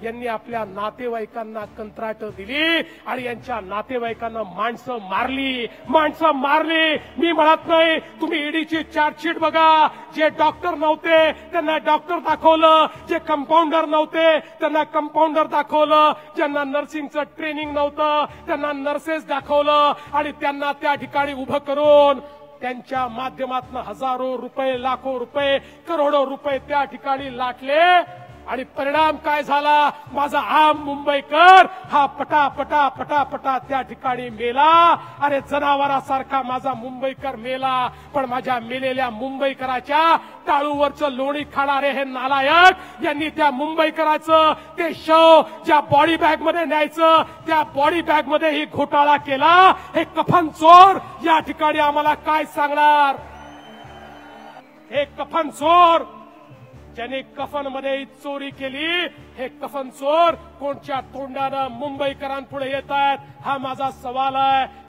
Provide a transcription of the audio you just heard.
यांनी आपल्या नातेवाईकांना कंत्राट दिली आणि यांच्या नातेवाईकांना माणसं मारली। मी म्हणत नाही, तुम्ही ईडीची चार्जशीट बघा। जे डॉक्टर नव्हते त्यांना डॉक्टर दाखवलं, जे कंपाऊंडर नव्हते त्यांना कंपाऊंडर दाखवलं, ज्यांना नर्सिंगचं ट्रेनिंग नव्हतं त्यांना नर्सेस दाखवलं आणि त्यांना त्या ठिकाणी उभं करून त्यांच्या माध्यमातून हजारो रुपये, लाखो रुपये, करोडो रुपये त्या ठिकाणी लाटले आणि परिणाम काय झाला? माझा आम मुंबईकर हा पटा त्या ठिकाणी मेला। अरे जनावरासारखा माझा मुंबईकर मेला, पण माझ्या मेलेल्या मुंबईकराच्या टाळूवरचं लोणी खाणारे हे नालायक यांनी त्या मुंबईकराचं ते शव ज्या बॉडी बॅग मध्ये न्यायचं त्या बॉडी बॅग मध्ये ही घोटाळा केला। हे कफन चोर या ठिकाणी आम्हाला काय सांगणार? हे कफन चोर ज्याने कफन मध्ये चोरी केली, हे कफन चोर कोणच्या तोंडानं मुंबईकरांपुढे येत आहेत? हा माझा सवाल आहे।